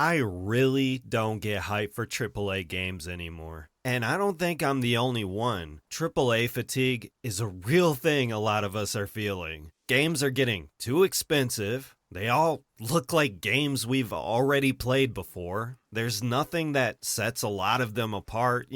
I really don't get hyped for AAA games anymore. And I don't think I'm the only one. AAA fatigue is a real thing a lot of us are feeling. Games are getting too expensive. They all look like games we've already played before. There's nothing that sets a lot of them apart,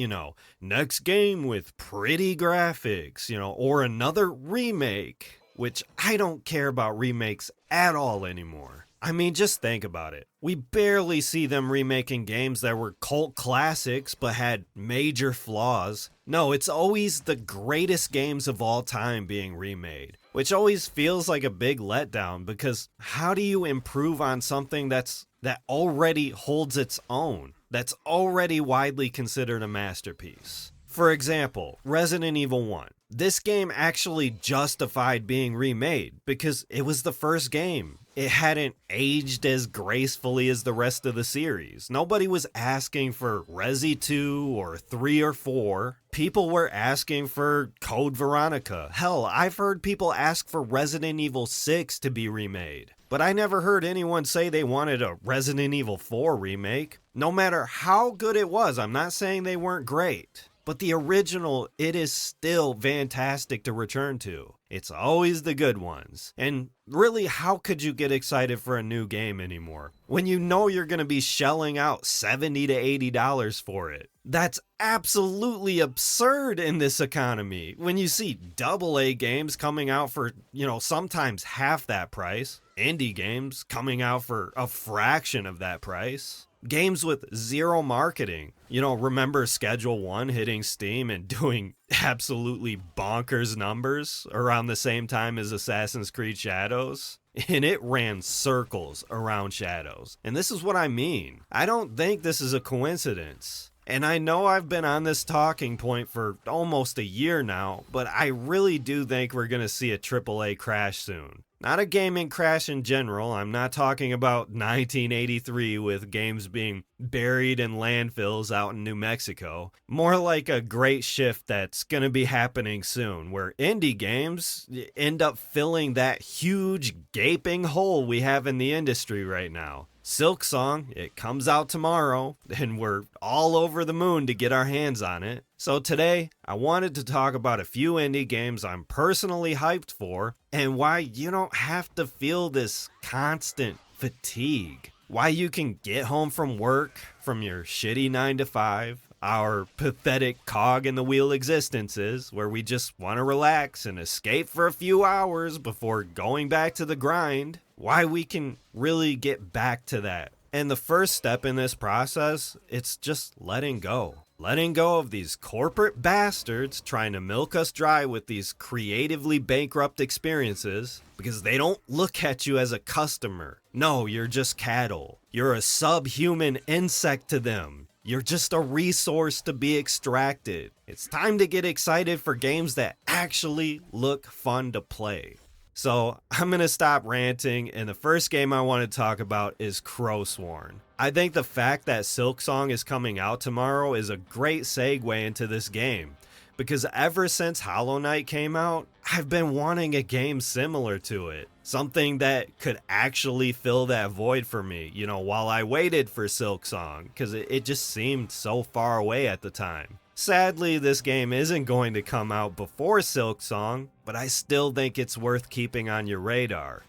next game with pretty graphics, or another remake, which I don't care about remakes at all anymore. I mean, just think about it. We barely see them remaking games that were cult classics but had major flaws. No, it's always the greatest games of all time being remade, which always feels like a big letdown because how do you improve on something that already holds its own, that's already widely considered a masterpiece? For example, Resident Evil 1. This game actually justified being remade because it was the first game. It hadn't aged as gracefully as the rest of the series. Nobody was asking for Resi 2 or 3 or 4. People were asking for Code Veronica. Hell, I've heard people ask for Resident Evil 6 to be remade. But I never heard anyone say they wanted a Resident Evil 4 remake. No matter how good it was, I'm not saying they weren't great. But the original, it is still fantastic to return to. It's always the good ones. And really, how could you get excited for a new game anymore when you know you're going to be shelling out $70 to $80 for it? That's absolutely absurd in this economy. When you see AA games coming out for, sometimes half that price, indie games coming out for a fraction of that price. Games with zero marketing. Remember Schedule 1 hitting Steam and doing absolutely bonkers numbers around the same time as Assassin's Creed Shadows? And it ran circles around Shadows. And this is what I mean. I don't think this is a coincidence. And I know I've been on this talking point for almost a year now, but I really do think we're going to see a AAA crash soon. Not a gaming crash in general. I'm not talking about 1983 with games being buried in landfills out in New Mexico. More like a great shift that's going to be happening soon, where indie games end up filling that huge gaping hole we have in the industry right now. Silksong, it comes out tomorrow, and we're all over the moon to get our hands on it. So today, I wanted to talk about a few indie games I'm personally hyped for, and why you don't have to feel this constant fatigue. Why you can get home from work, from your shitty 9 to 5, our pathetic cog in the wheel existences, where we just want to relax and escape for a few hours before going back to the grind. Why we can really get back to that. And the first step in this process, it's just letting go. Letting go of these corporate bastards trying to milk us dry with these creatively bankrupt experiences because they don't look at you as a customer. No, you're just cattle. You're a subhuman insect to them. You're just a resource to be extracted. It's time to get excited for games that actually look fun to play. So I'm going to stop ranting, and the first game I want to talk about is Crowsworn. I think the fact that Silksong is coming out tomorrow is a great segue into this game, because ever since Hollow Knight came out, I've been wanting a game similar to it. Something that could actually fill that void for me, while I waited for Silksong, because it just seemed so far away at the time. Sadly, this game isn't going to come out before Silksong, but I still think it's worth keeping on your radar.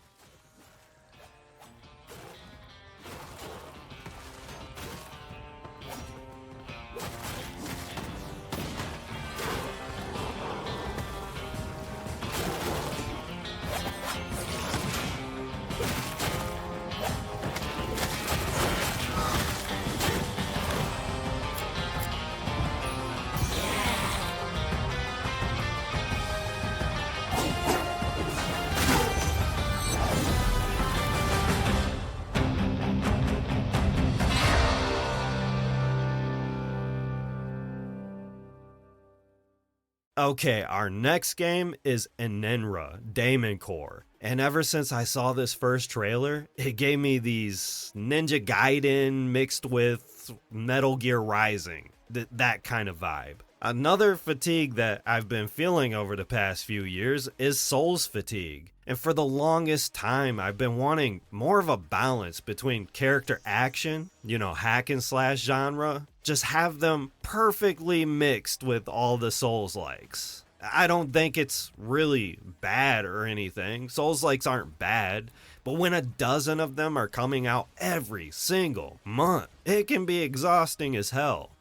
Okay, our next game is Enenra, Daemon Core. And ever since I saw this first trailer, it gave me these Ninja Gaiden mixed with Metal Gear Rising, that kind of vibe. Another fatigue that I've been feeling over the past few years is Souls fatigue. And for the longest time, I've been wanting more of a balance between character action, hack and slash genre, just have them perfectly mixed with all the Souls likes. I don't think it's really bad or anything. Souls likes aren't bad, but when a dozen of them are coming out every single month, it can be exhausting as hell.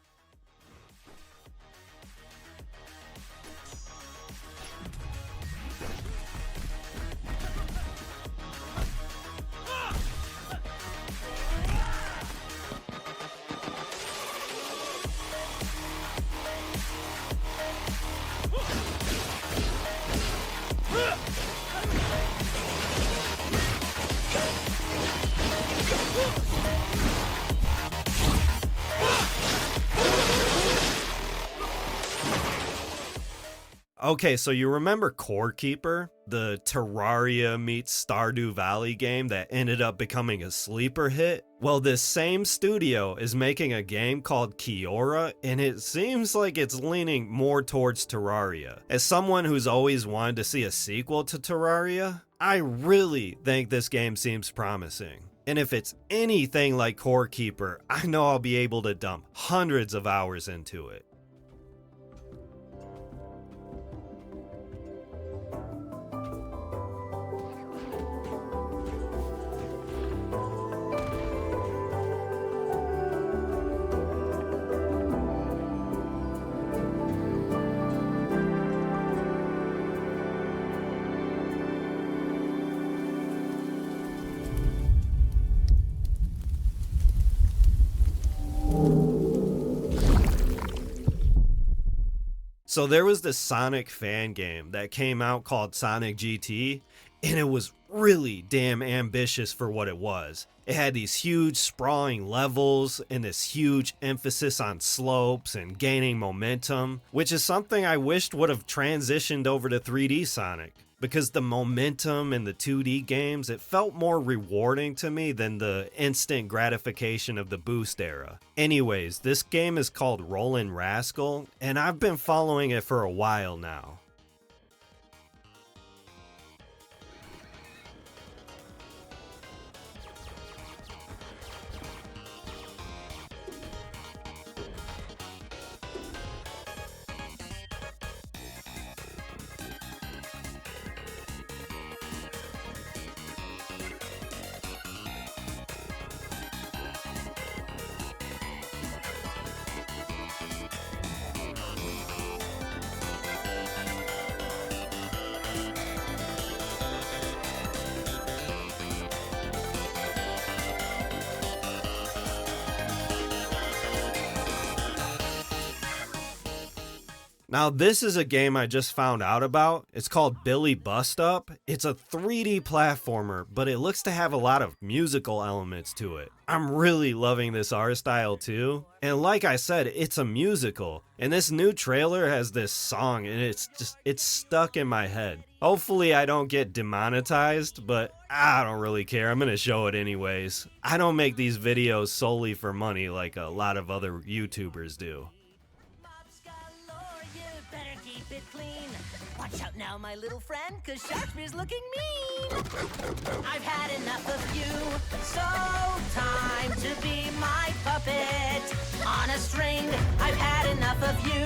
Okay, so you remember Core Keeper, the Terraria meets Stardew Valley game that ended up becoming a sleeper hit? Well, this same studio is making a game called Kyora, and it seems like it's leaning more towards Terraria. As someone who's always wanted to see a sequel to Terraria, I really think this game seems promising. And if it's anything like Core Keeper, I know I'll be able to dump hundreds of hours into it. So there was this Sonic fan game that came out called Sonic GT, and it was really damn ambitious for what it was. It had these huge sprawling levels and this huge emphasis on slopes and gaining momentum, which is something I wished would have transitioned over to 3D Sonic. Because the momentum in the 2D games, it felt more rewarding to me than the instant gratification of the boost era. Anyways, this game is called Rollin Rascal, and I've been following it for a while now. Now this is a game I just found out about. It's called Billie Bust Up. It's a 3D platformer, but it looks to have a lot of musical elements to it. I'm really loving this art style too. And like I said, it's a musical. And this new trailer has this song and it's stuck in my head. Hopefully I don't get demonetized, but I don't really care. I'm gonna show it anyways. I don't make these videos solely for money like a lot of other YouTubers do. Watch out now, my little friend, cause Shakespeare's looking mean. I've had enough of you, so time to be my puppet. On a string, I've had enough of you.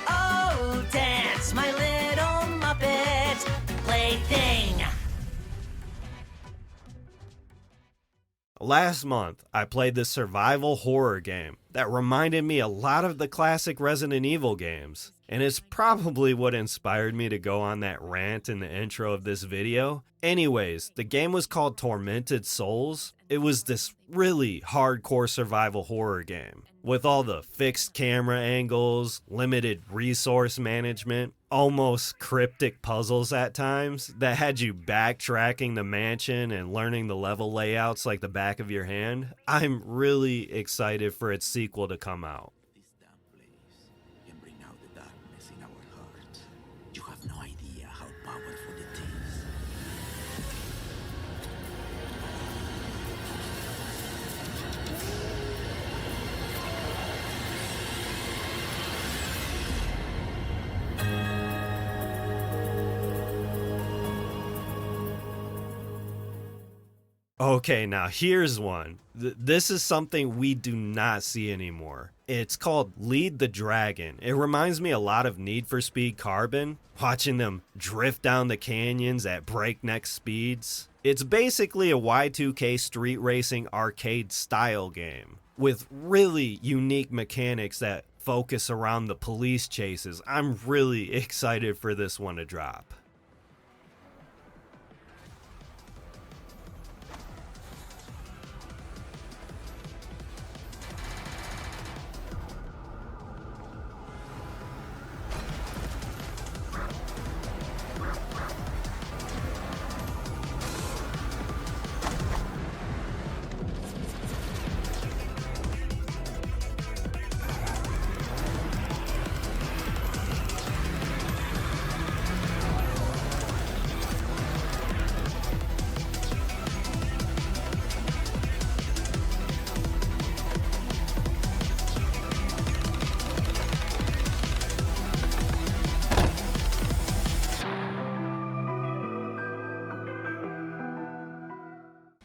Oh, dance, my little Muppet plaything. Last month, I played this survival horror game that reminded me a lot of the classic Resident Evil games. And it's probably what inspired me to go on that rant in the intro of this video. Anyways, the game was called Tormented Souls. It was this really hardcore survival horror game with all the fixed camera angles, limited resource management, almost cryptic puzzles at times that had you backtracking the mansion and learning the level layouts like the back of your hand. I'm really excited for its sequel to come out. Okay, now here's one. This is something we do not see anymore. It's called Lead the Dragon. It reminds me a lot of Need for Speed Carbon, watching them drift down the canyons at breakneck speeds. It's basically a Y2K street racing arcade style game with really unique mechanics that focus around the police chases. I'm really excited for this one to drop.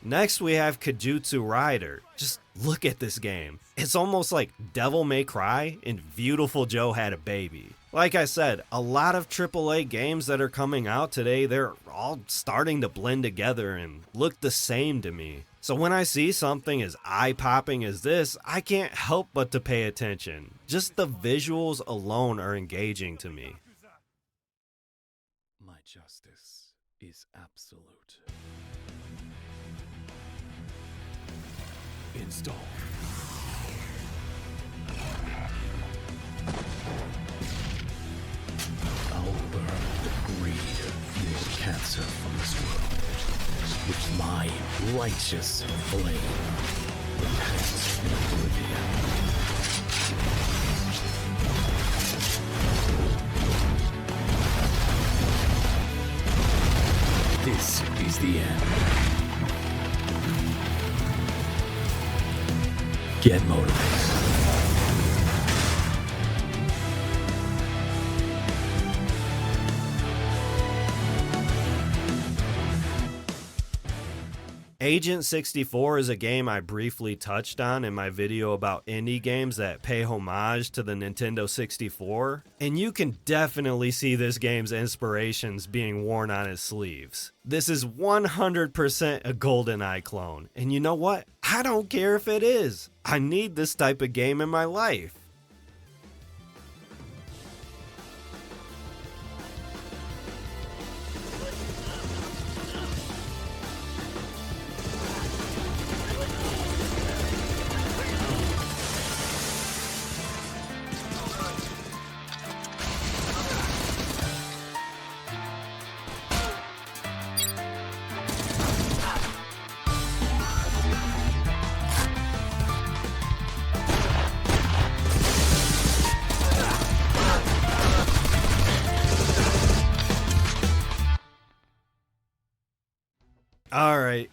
Next, we have Kujutsu Rider. Just look at this game. It's almost like Devil May Cry and Beautiful Joe had a baby. Like I said, a lot of AAA games that are coming out today, they're all starting to blend together and look the same to me. So when I see something as eye-popping as this, I can't help but to pay attention. Just the visuals alone are engaging to me. My justice is absolute. Install. I'll burn the greed of your cancer from this world, with my righteous flame repents in oblivion. This is the end. Get motivated. Agent 64 is a game I briefly touched on in my video about indie games that pay homage to the Nintendo 64, and you can definitely see this game's inspirations being worn on its sleeves. This is 100% a GoldenEye clone, and you know what? I don't care if it is. I need this type of game in my life.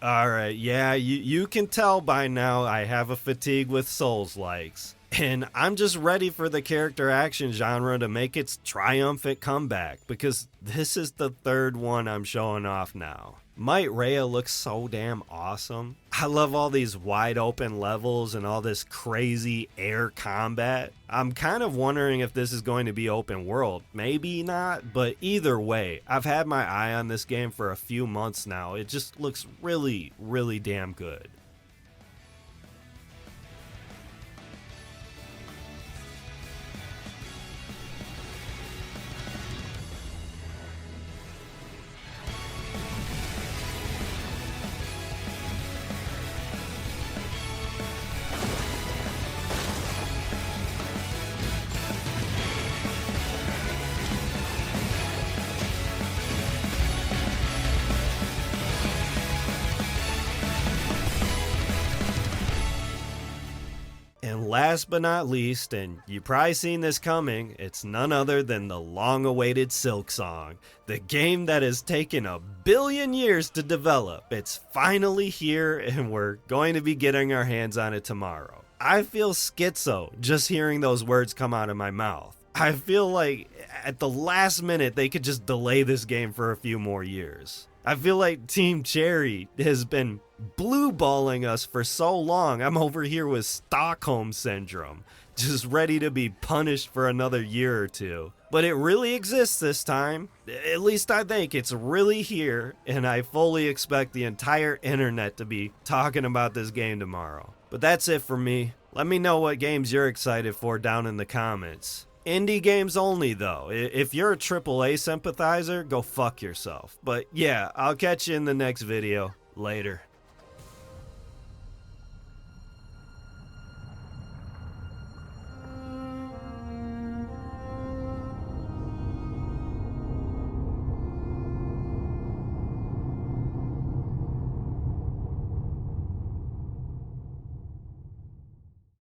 Alright, yeah, you can tell by now I have a fatigue with Souls-likes. And I'm just ready for the character action genre to make its triumphant comeback, because this is the third one I'm showing off now. Mightreya looks so damn awesome. I love all these wide open levels and all this crazy air combat. I'm kind of wondering if this is going to be open world. Maybe not, but either way, I've had my eye on this game for a few months now. It just looks really, really damn good. And last but not least, and you've probably seen this coming, it's none other than the long-awaited Silksong, the game that has taken 1 billion years to develop. It's finally here, and we're going to be getting our hands on it tomorrow. I feel schizo just hearing those words come out of my mouth. I feel like at the last minute they could just delay this game for a few more years. I feel like Team Cherry has been blue balling us for so long. I'm over here with Stockholm Syndrome, just ready to be punished for another year or two. But it really exists this time. At least I think it's really here, and I fully expect the entire internet to be talking about this game tomorrow. But that's it for me. Let me know what games you're excited for down in the comments. Indie games only though. If you're a AAA sympathizer, go fuck yourself. But yeah, I'll catch you in the next video. Later.